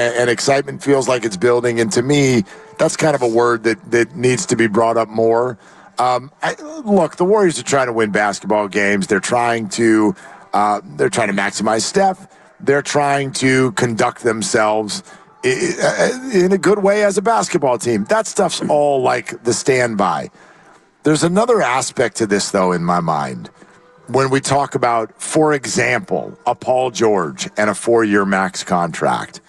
and excitement feels like it's building. And to me, that's kind of a word that needs to be brought up more. Look, the Warriors are trying to win basketball games. They're trying to maximize Steph. They're trying to conduct themselves in a good way as a basketball team. That stuff's all like the standby. There's another aspect to this, though, in my mind. When we talk about, for example, a Paul George and a 4-year max contract,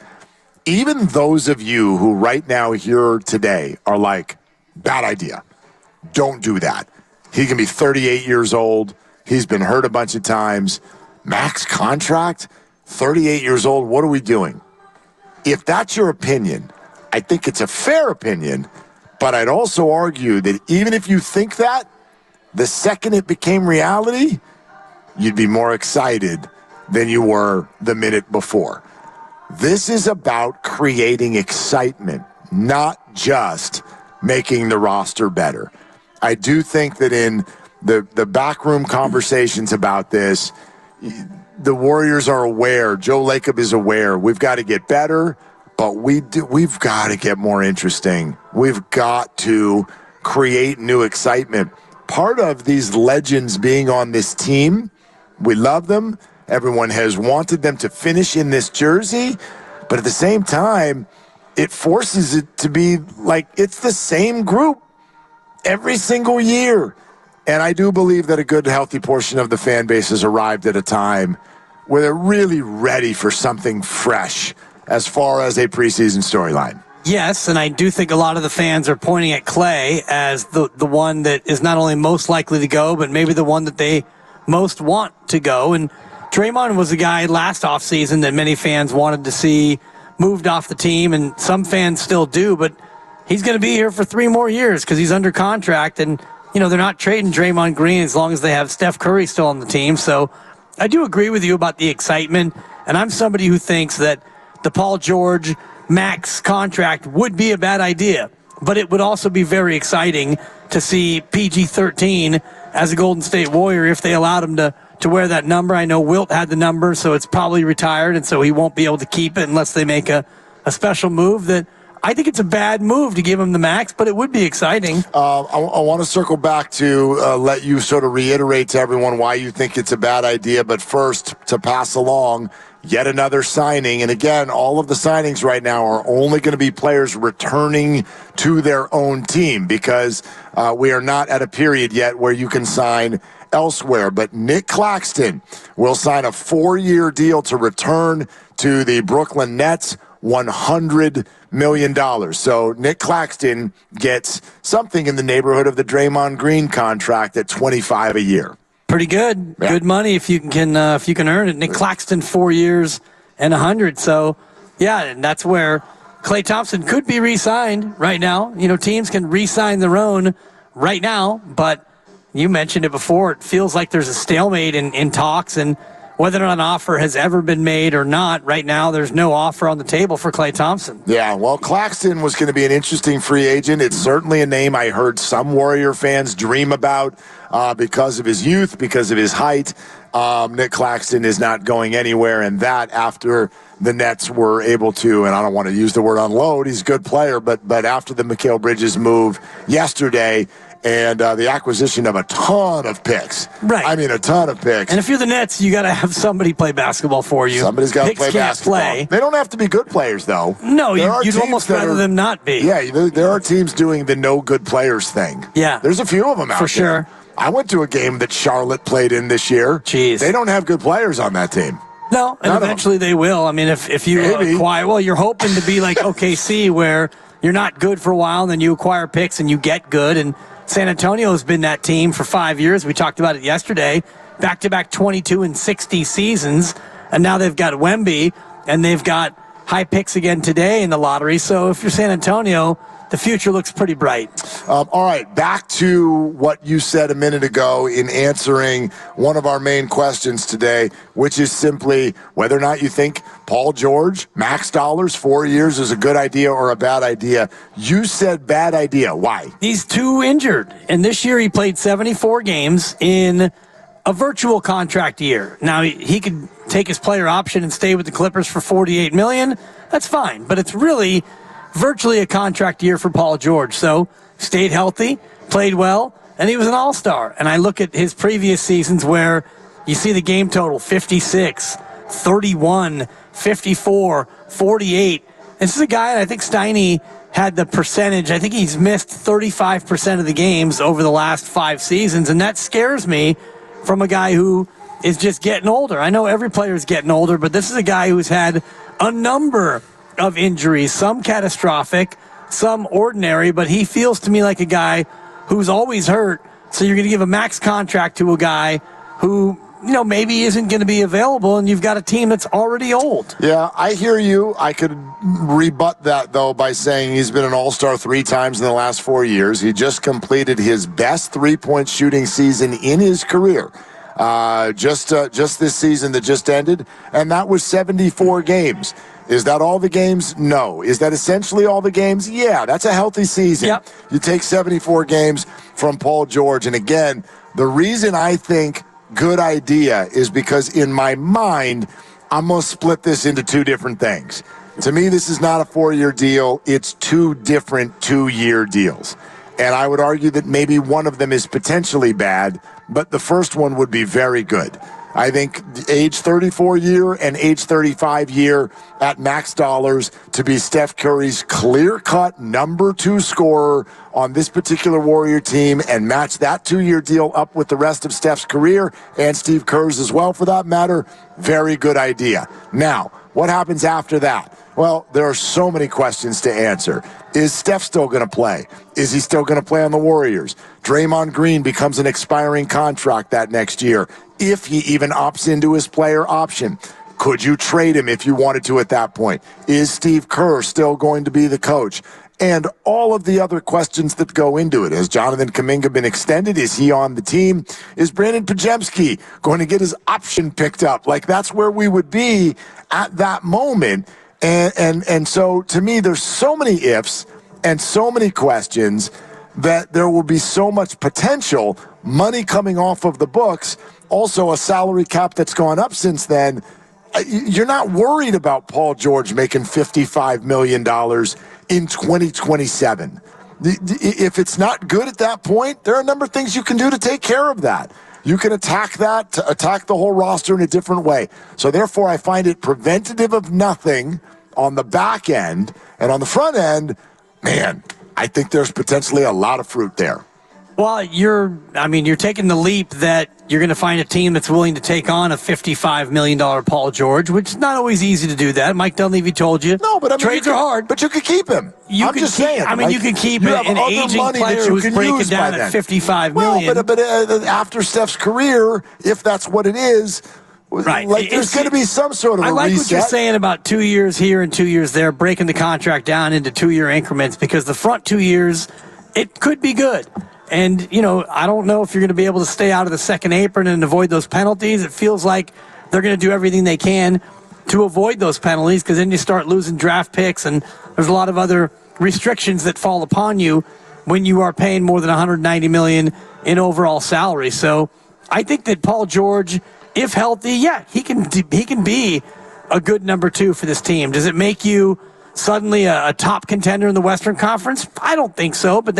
even those of you who right now here today are like, bad idea. Don't do that. He can be 38 years old. He's been hurt a bunch of times. Max contract, 38 years old. What are we doing? If that's your opinion, I think it's a fair opinion, but I'd also argue that even if you think that, the second it became reality, you'd be more excited than you were the minute before. This is about creating excitement, not just making the roster better. I do think that in the backroom conversations about this, the Warriors are aware, Joe Lacob is aware, we've got to get better, but we've got to get more interesting. We've got to create new excitement. Part of these legends being on this team, we love them. Everyone has wanted them to finish in this jersey, but at the same time, it forces it to be like it's the same group every single year. And I do believe that a good, healthy portion of the fan base has arrived at a time where they're really ready for something fresh as far as a preseason storyline. Yes, and I do think a lot of the fans are pointing at Klay as the one that is not only most likely to go, but maybe the one that they most want to go. And Draymond was a guy last offseason that many fans wanted to see moved off the team, and some fans still do, but he's going to be here for 3 more years because he's under contract, and they're not trading Draymond Green as long as they have Steph Curry still on the team. So I do agree with you about the excitement, and I'm somebody who thinks that the Paul George max contract would be a bad idea, but it would also be very exciting to see PG-13 as a Golden State Warrior if they allowed him to wear that number. I know Wilt had the number, so it's probably retired, and so he won't be able to keep it unless they make a special move. That I think it's a bad move to give him the max, but it would be exciting. I want to circle back to let you sort of reiterate to everyone why you think it's a bad idea, but first to pass along yet another signing. And again, all of the signings right now are only going to be players returning to their own team because we are not at a period yet where you can sign elsewhere. But Nick Claxton will sign a 4-year deal to return to the Brooklyn Nets, $100 million. So Nick Claxton gets something in the neighborhood of the Draymond Green contract at $25 a year. Pretty good. Yeah. Good money if you can earn it. Nick Claxton, 4 years and $100. So, yeah, and that's where Klay Thompson could be re-signed right now. Teams can re-sign their own right now, but you mentioned it before. It feels like there's a stalemate in talks, and whether or not an offer has ever been made or not, right now there's no offer on the table for Klay Thompson. Yeah, well, Claxton was going to be an interesting free agent. It's certainly a name I heard some Warrior fans dream about because of his youth, because of his height. Nick Claxton is not going anywhere, and that after the Nets were able to, and I don't want to use the word unload, he's a good player, but after the Mikal Bridges move yesterday, and the acquisition of a ton of picks. Right. I mean, a ton of picks. And if you're the Nets, you got to have somebody play basketball for you. Somebody's got to play basketball. Play. They don't have to be good players, though. No, you'd almost rather them not be. Yeah, there are teams doing the no good players thing. Yeah. There's a few of them out there. For sure. I went to a game that Charlotte played in this year. Jeez. They don't have good players on that team. No, and eventually they will. I mean, if you acquire, well, you're hoping to be like OKC where you're not good for a while, and then you acquire picks and you get good, and San Antonio has been that team for 5 years. We talked about it yesterday. Back-to-back 22 and 60 seasons. And now they've got Wemby, and they've got high picks again today in the lottery. So if you're San Antonio, the future looks pretty bright. All right, back to what you said a minute ago in answering one of our main questions today, which is simply whether or not you think Paul George, max dollars, 4 years is a good idea or a bad idea. You said bad idea. Why? He's too injured. And this year he played 74 games in a virtual contract year. Now, he could take his player option and stay with the Clippers for $48 million. that's fine. But it's really virtually a contract year for Paul George. So stayed healthy, played well, and he was an all-star. And I look at his previous seasons where you see the game total, 56, 31, 54, 48. This is a guy, and I think Steiny had the percentage. I think he's missed 35% of the games over the last 5 seasons, and that scares me from a guy who is just getting older. I know every player is getting older, but this is a guy who's had a number of injuries, some catastrophic, some ordinary, but he feels to me like a guy who's always hurt. So you're going to give a max contract to a guy who, maybe isn't going to be available, and you've got a team that's already old. Yeah, I hear you. I could rebut that, though, by saying he's been an all-star 3 times in the last 4 years. He just completed his best three-point shooting season in his career. Just this season that just ended, and that was 74 games. Is that all the games? No. Is that essentially all the games? Yeah, that's a healthy season. Yep. You take 74 games from Paul George, and again, the reason I think good idea is because in my mind, I'm going to split this into 2 different things. To me, this is not a 4-year deal. It's 2 different 2-year deals. And I would argue that maybe one of them is potentially bad, but the first one would be very good. I think age 34 year and age 35 year at max dollars to be Steph Curry's clear-cut number 2 scorer on this particular Warrior team and match that 2-year deal up with the rest of Steph's career and Steve Kerr's as well, for that matter. Very good idea. Now, what happens after that? Well, there are so many questions to answer. Is Steph still going to play? Is he still going to play on the Warriors? Draymond Green becomes an expiring contract that next year, if he even opts into his player option. Could you trade him if you wanted to at that point? Is Steve Kerr still going to be the coach? And all of the other questions that go into it. Has Jonathan Kuminga been extended? Is he on the team? Is Brandon Pajemski going to get his option picked up? Like, that's where we would be at that moment. And so, to me, there's so many ifs and so many questions that there will be so much potential money coming off of the books. Also, a salary cap that's gone up since then. You're not worried about Paul George making $55 million in 2027. If it's not good at that point, there are a number of things you can do to take care of that. You can attack that, to attack the whole roster in a different way. So therefore, I find it preventative of nothing on the back end. And on the front end, man, I think there's potentially a lot of fruit there. Well, you're taking the leap that you're going to find a team that's willing to take on a $55 million Paul George, which is not always easy to do that. Mike Dunleavy told you. No, but trades are hard. But you could keep him. I'm just saying. You can keep an aging player who's breaking down at $55 million. Well, but after Steph's career, if that's what it is, right. There's going to be some sort of a reset. I like what you're saying about 2 years here and 2 years there, breaking the contract down into 2-year increments, because the front 2 years, it could be good. And, I don't know if you're going to be able to stay out of the second apron and avoid those penalties. It feels like they're going to do everything they can to avoid those penalties, because then you start losing draft picks, and there's a lot of other restrictions that fall upon you when you are paying more than $190 million in overall salary. So I think that Paul George, if healthy, he can be a good number 2 for this team. Does it make you suddenly a top contender in the Western Conference? I don't think so, but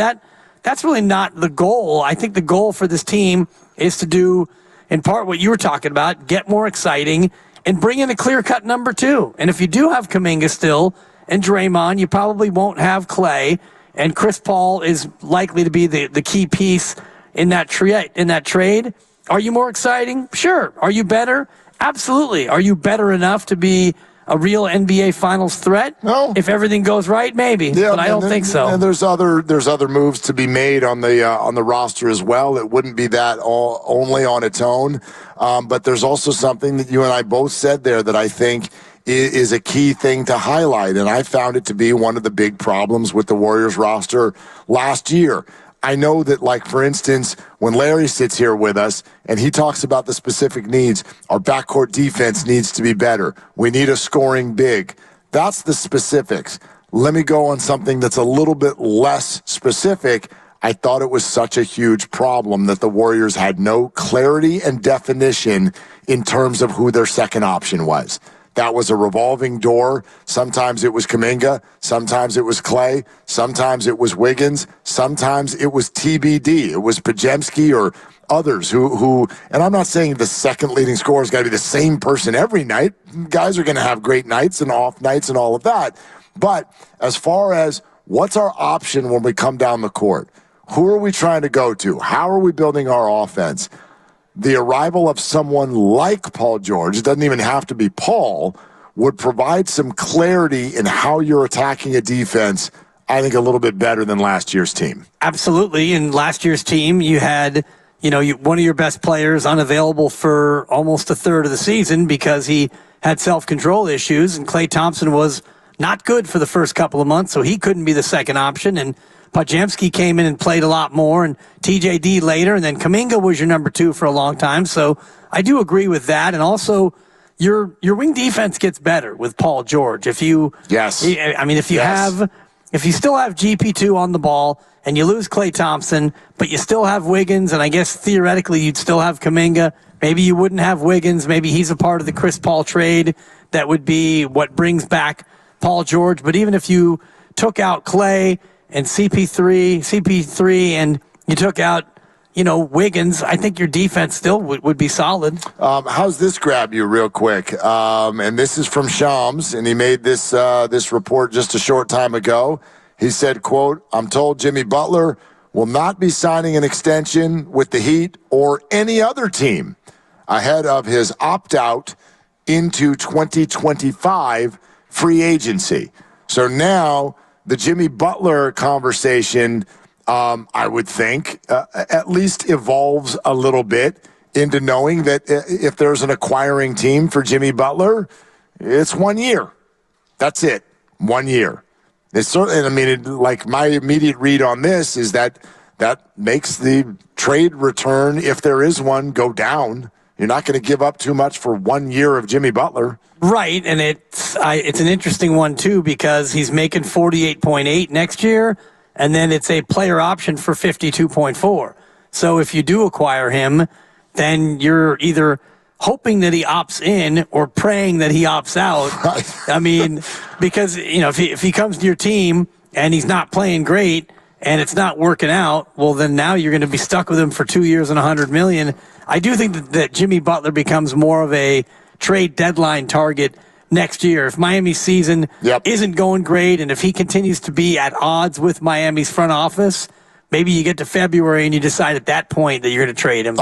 that's really not the goal. I think the goal for this team is to do, in part, what you were talking about, get more exciting and bring in a clear-cut number 2. And if you do have Kuminga still and Draymond, you probably won't have Clay, and Chris Paul is likely to be the key piece in that trade. Are you more exciting? Sure. Are you better? Absolutely. Are you better enough to be a real NBA Finals threat? No. If everything goes right, maybe. Yeah, but I don't think so. And there's other moves to be made on the roster as well. It wouldn't be that all only on its own. But there's also something that you and I both said there that I think is a key thing to highlight, and I found it to be one of the big problems with the Warriors roster last year. I know that, like, for instance, when Larry sits here with us and he talks about the specific needs, our backcourt defense needs to be better. We need a scoring big. That's the specifics. Let me go on something that's a little bit less specific. I thought it was such a huge problem that the Warriors had no clarity and definition in terms of who their second option was. that was a revolving door. Sometimes it was Kuminga. Sometimes it was Clay. Sometimes it was Wiggins. Sometimes it was TBD. It was Podziemski or others who, and I'm not saying the second leading scorer has got to be the same person every night. Guys are going to have great nights and off nights and all of that. But as far as what's our option when we come down the court, who are we trying to go to? How are we building our offense? The arrival of someone like Paul George, it doesn't even have to be Paul, would provide some clarity in how you're attacking a defense, I think, a little bit better than last year's team. Absolutely. In last year's team, you had one of your best players unavailable for almost a third of the season because he had self-control issues, and Klay Thompson was not good for the first couple of months, so he couldn't be the second option, and Podziemski came in and played a lot more, and TJD later, and then Kuminga was your number 2 for a long time. So I do agree with that. And also, your wing defense gets better with Paul George. If you still have GP2 on the ball and you lose Klay Thompson, but you still have Wiggins, and I guess theoretically you'd still have Kuminga. Maybe you wouldn't have Wiggins. Maybe he's a part of the Chris Paul trade. That would be what brings back Paul George. But even if you took out Klay and CP3, and you took out, Wiggins, I think your defense still would be solid. How's this grab you real quick? And this is from Shams, and he made this report just a short time ago. He said, quote, "I'm told Jimmy Butler will not be signing an extension with the Heat or any other team ahead of his opt-out into 2025 free agency." So now the Jimmy Butler conversation, I would think, at least evolves a little bit into knowing that if there's an acquiring team for Jimmy Butler, it's 1 year. That's it. 1 year. It's certainly, like my immediate read on this is that makes the trade return, if there is one, go down. You're not going to give up too much for 1 year of Jimmy Butler. Right, and it's an interesting one, too, because he's making 48.8 next year, and then it's a player option for 52.4. So if you do acquire him, then you're either hoping that he opts in or praying that he opts out. Right. Because, if he comes to your team and he's not playing great and it's not working out, well, then now you're going to be stuck with him for 2 years and $100 million. I do think that Jimmy Butler becomes more of a trade deadline target next year. If Miami's season isn't going great, and if he continues to be at odds with Miami's front office, maybe you get to February and you decide at that point that you're going to trade him.